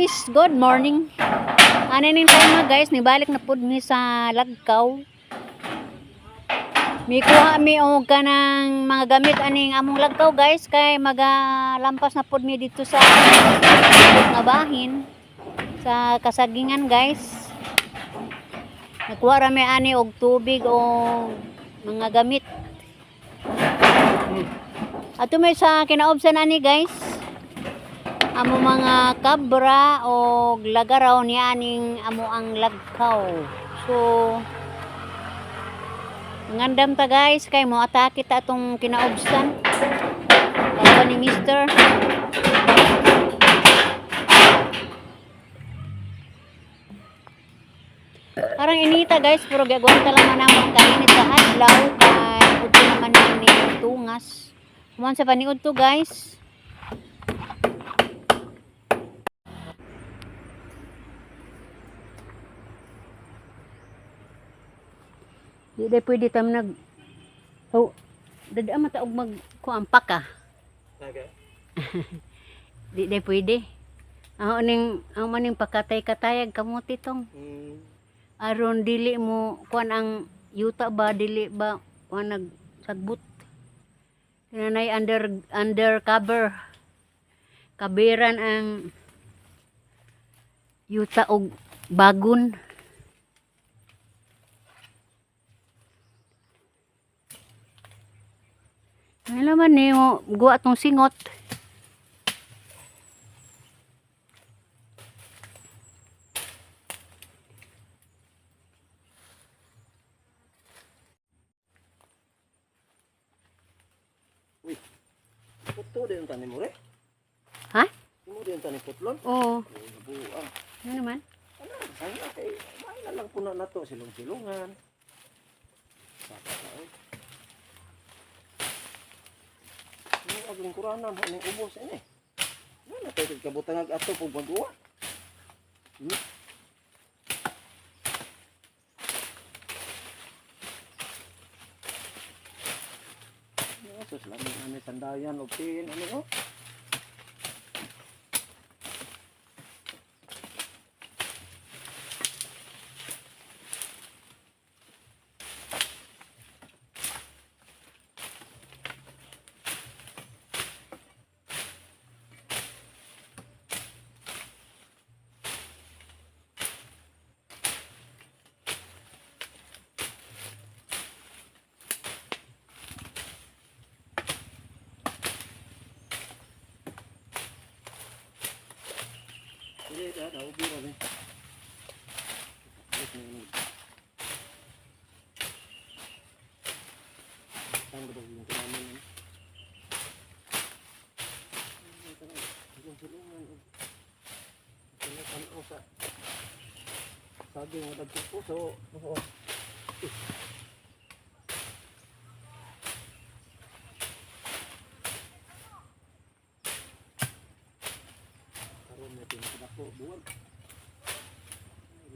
guys, good morning. Ano ning time mga guys, nibalik na pud mi sa Lagkaw. Mi kuha mi og kanang mga gamit aning among Lagkaw guys, kay magalampas na pud mi dito sa nga bahin sa kasagingan guys. Nakuha ra mi ani og tubig o mga gamit. Ato may sa kinaobsan ani guys. Amo mga kabra o lagaraw ni aning amo ang Lagkaw. So ngandam ta guys kay mo atake ta atong kinaobsan. Ako ni Mister. Parang inita guys, pero gagawin ta lang man ang kainit sa adlaw kay udto naman ni tungas. Kuman sa paniud to guys. Di day pwede tam nag dada mata og mag kuampak ka. Okay. Di day pwede. Ang maning pakatay-katayag kamuti tong. Aron dili mo kuan ang yuta ba dili ba kuan nagsagbot. Nanay undercover. Kabiran ang yuta og bagon. Ay naman ni mo guwa tong singot. Uy. Puto din tanim mo re? Ha? Mo din tanim putlon? Oo. Nabuang. Ano naman? Ano? Sana kay may na lang puno na to silong-silungan. Saka ka oy. Ni aging kuranan ning ubos ini. Ano tayo kabutang ato pug magduwa? Sus lami ani sandayan og pin ano oh. Ini dah ubi dah ni. Tang dah yung kami ni. Ini kan osa. Sabi nga dagpuso. Natin sa dako buwan.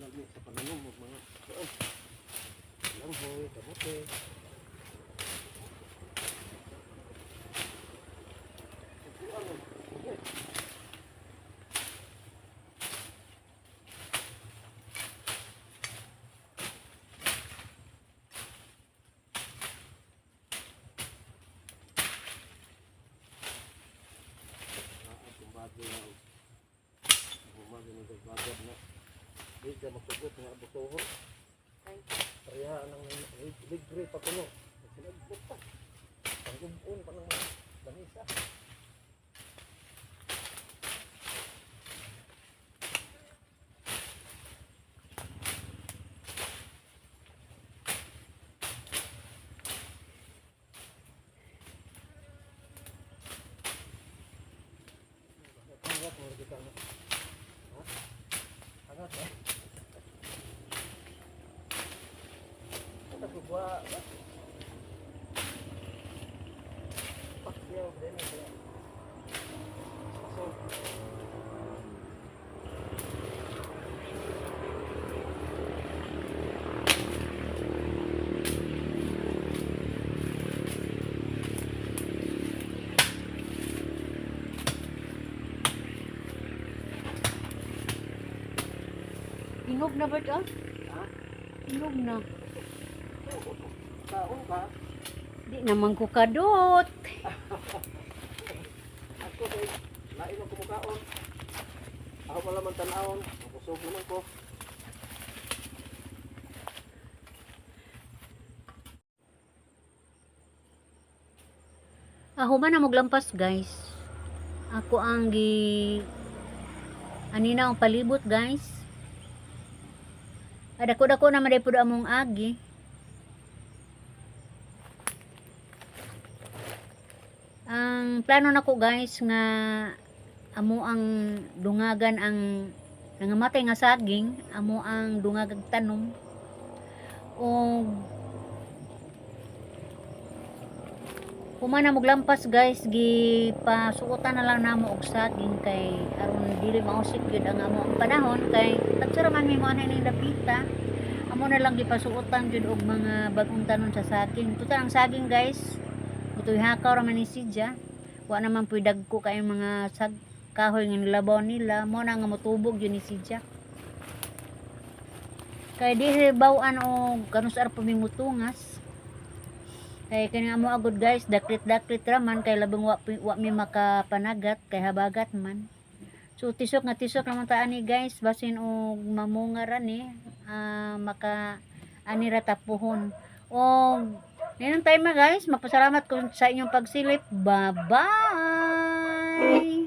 Lagi sa pananom mo mga kuan. Langhoy, kamote. Bagad na di ka magsugot nga butuhon ay kaya nang ligre pa kuno sinagbot pa panggubon pa ng banisa pangat mo kita angat ya. Kita buat pakai udah ni ya. So Hinog na ba ito? Ha? Hinog na. Kaon ka? Di naman ko kadot. Ako kay lain ang kumukaon. Ako pala man tanawon. Kusog naman ko. Ako man na maglampas guys. Ako ang anina ang palibot guys. Adako-dako na maday pud among agi. Ang plano nako guys nga amo ang dungagan ang nangamatay nga saging, amo ang dungagag tanom. O humana maglampas guys, gipasuotan na lang namo og saging kay aron dili mausik gyud ang amo ang panahon kay tagsara man mi mo ana ning dapita. Amo na lang gipasuotan gyud og mga bag-ong tanom sa saging. Tutal ang saging guys, utoy hakaw ra man ni sidya. Wa naman puy dagko kay mga kahoy nga nilabaw nila, mo na nga motubog yun ni sidya. Kay di bawan og kanus ar pamimutungas. Kay kani amo agud guys, daklit raman kay labing wa mi makapanagat kay habagat man. So tisok naman ta ani guys, basin og mamunga ra ni maka ani ra tapuhon. Og ninang time guys, magpasalamat ko sa inyong pagsilip. Bye bye.